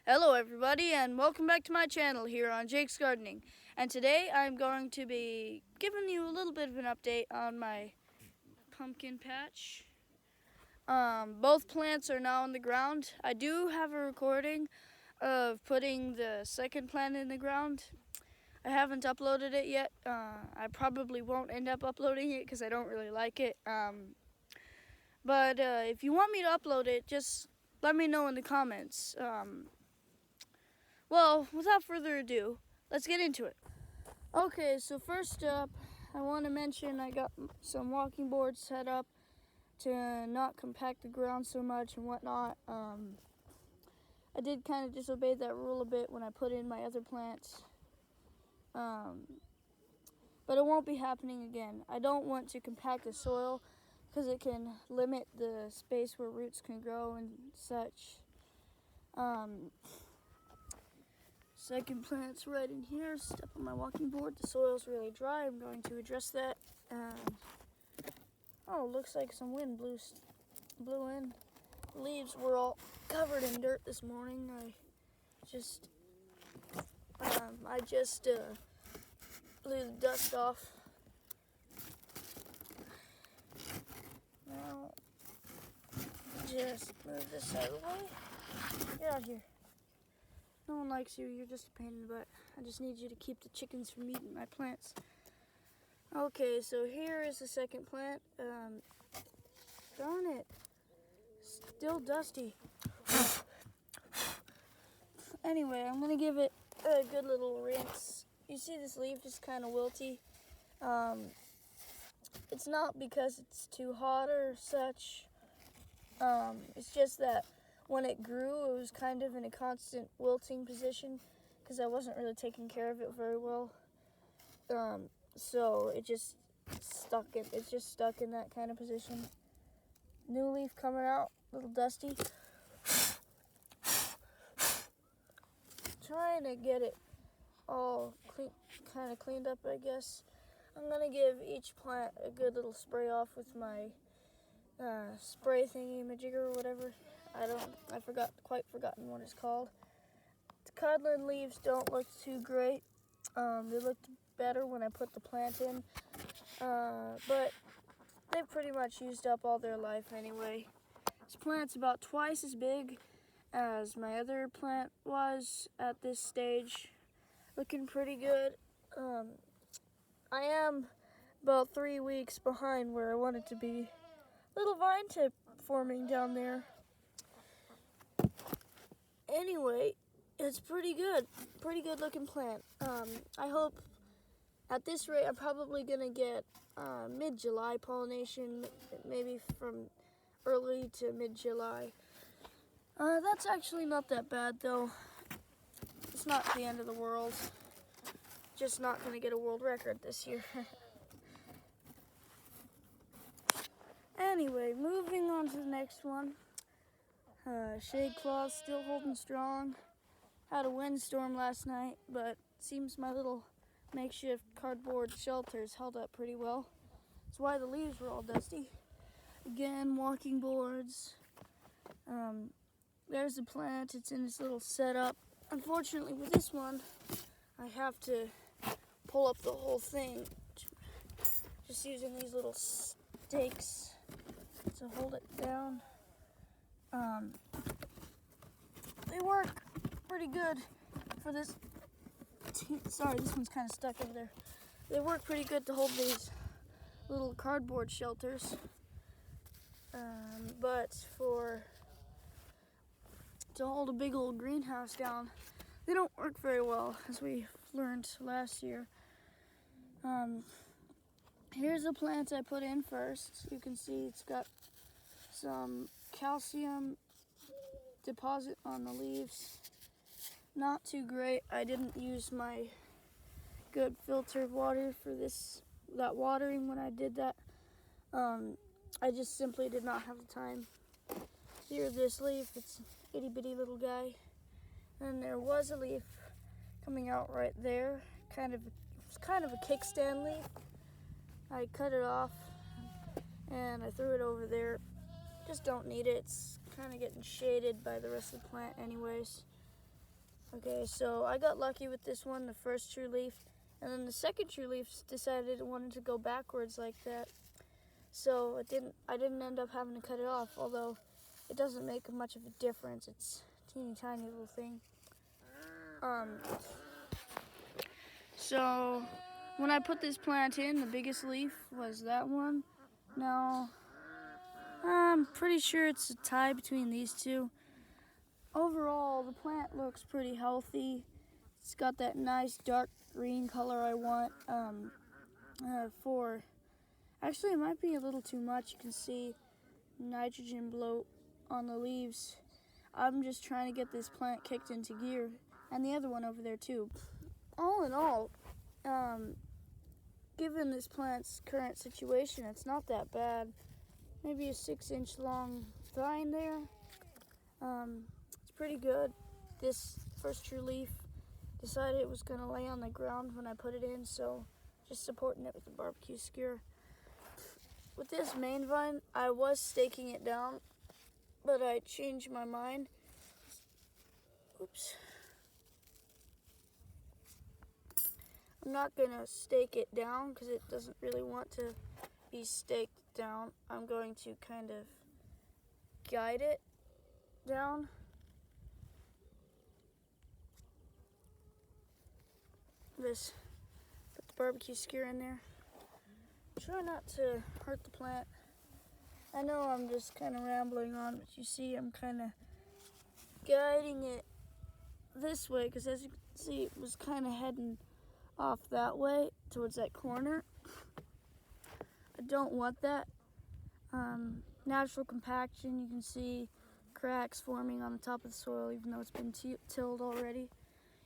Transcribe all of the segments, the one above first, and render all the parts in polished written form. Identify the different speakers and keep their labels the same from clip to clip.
Speaker 1: Hello everybody and welcome back to my channel here on Jake's Gardening. And today I'm going to be giving you a little bit of an update on my pumpkin patch. Both plants are now on the ground. I do have a recording of putting the second plant in the ground. I haven't uploaded it yet. I probably won't end up uploading it because I don't really like it. But if you want me to upload it, just let me know in the comments. Well, without further ado, let's get into it. Okay, so first up, I want to mention I got some walking boards set up to not compact the ground so much and whatnot. I did kind of disobey that rule a bit when I put in my other plants. But it won't be happening again. I don't want to compact the soil because it can limit the space where roots can grow and such. Second plant's right in here. Step on my walking board. The soil's really dry. I'm going to address that. Oh, looks like some wind blew in. The leaves were all covered in dirt this morning. I just blew the dust off. Now, just move this out of the way. Get out here. No one likes you, you're just a pain in the butt. I just need you to keep the chickens from eating my plants. Okay, so here is the second plant. Darn it. Still dusty. Anyway, I'm gonna give it a good little rinse. You see this leaf is kind of wilty. It's not because it's too hot or such. It's just that when it grew, it was kind of in a constant wilting position because I wasn't really taking care of it very well. So it's just stuck in that kind of position. New leaf coming out, a little dusty. Trying to get it all kind of cleaned up, I guess. I'm gonna give each plant a good little spray off with my spray thingy majigger or whatever. I quite forgotten what it's called. The codlin leaves don't look too great. They looked better when I put the plant in, but they've pretty much used up all their life anyway. This plant's about twice as big as my other plant was at this stage. Looking pretty good. I am about 3 weeks behind where I want it to be. Little vine tip forming down there. Anyway, it's pretty good looking plant. I hope at this rate I'm probably gonna get mid-July pollination, maybe from early to mid-July. That's actually not that bad though. It's not the end of the world. Just not gonna get a world record this year. Anyway, moving on to the next one. Shade cloth still holding strong. Had a windstorm last night, but seems my little makeshift cardboard shelters held up pretty well. That's why the leaves were all dusty. Again, walking boards. There's the plant. It's in this little setup. Unfortunately, with this one, I have to pull up the whole thing. Just using these little stakes to hold it down. They work pretty good for this. Sorry, this one's kind of stuck over there. They work pretty good to hold these little cardboard shelters. But to hold a big old greenhouse down, they don't work very well, as we learned last year. Here's the plants I put in first. You can see it's got some calcium deposit on the leaves. Not too great. I didn't use my good filtered water for that watering when I did that. I just simply did not have the time. Here, this leaf, it's an itty bitty little guy. And there was a leaf coming out right there. It's kind of a kickstand leaf. I cut it off and I threw it over there. Just don't need it. It's kind of getting shaded by the rest of the plant anyways. Okay, so I got lucky with this one, the first true leaf, and then the second true leaf decided it wanted to go backwards like that. So I didn't end up having to cut it off, although it doesn't make much of a difference. It's a teeny tiny little thing. So when I put this plant in, the biggest leaf was that one. Now, I'm pretty sure it's a tie between these two. Overall, the plant looks pretty healthy. It's got that nice dark green color I want actually it might be a little too much. You can see nitrogen bloat on the leaves. I'm just trying to get this plant kicked into gear, and the other one over there too. All in all, given this plant's current situation, it's not that bad. Maybe a 6-inch long vine there. It's pretty good. This first true leaf decided it was going to lay on the ground when I put it in, so just supporting it with the barbecue skewer. With this main vine, I was staking it down, but I changed my mind. Oops. I'm not going to stake it down because it doesn't really want to be staked down. I'm going to kind of guide it down. Just put the barbecue skewer in there. Try not to hurt the plant. I know I'm just kind of rambling on, but you see I'm kind of guiding it this way because as you can see it was kind of heading off that way towards that corner. I don't want that. Natural compaction, you can see cracks forming on the top of the soil even though it's been tilled already.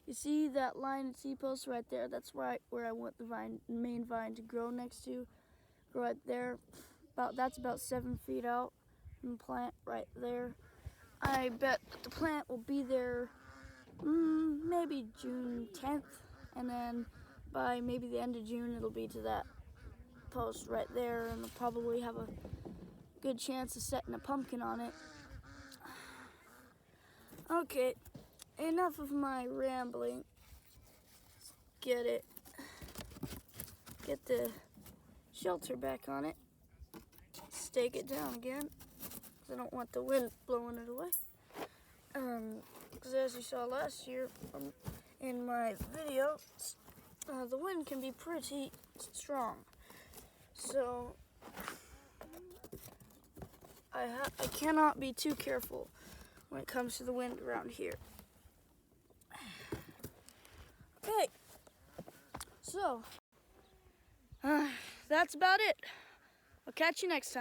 Speaker 1: You see that line of T-posts right there? That's where I want the main vine to grow next to. Right there. That's about 7 feet out from the plant right there. I bet the plant will be there maybe June 10th, and then by maybe the end of June it'll be to that post right there, and it'll probably have a good chance of setting a pumpkin on it. Okay, enough of my rambling. Let's get the shelter back on it. Stake it down again, because I don't want the wind blowing it away. Because as you saw last year in my video, the wind can be pretty strong. So I cannot be too careful when it comes to the wind around here. Okay, so that's about it. I'll catch you next time.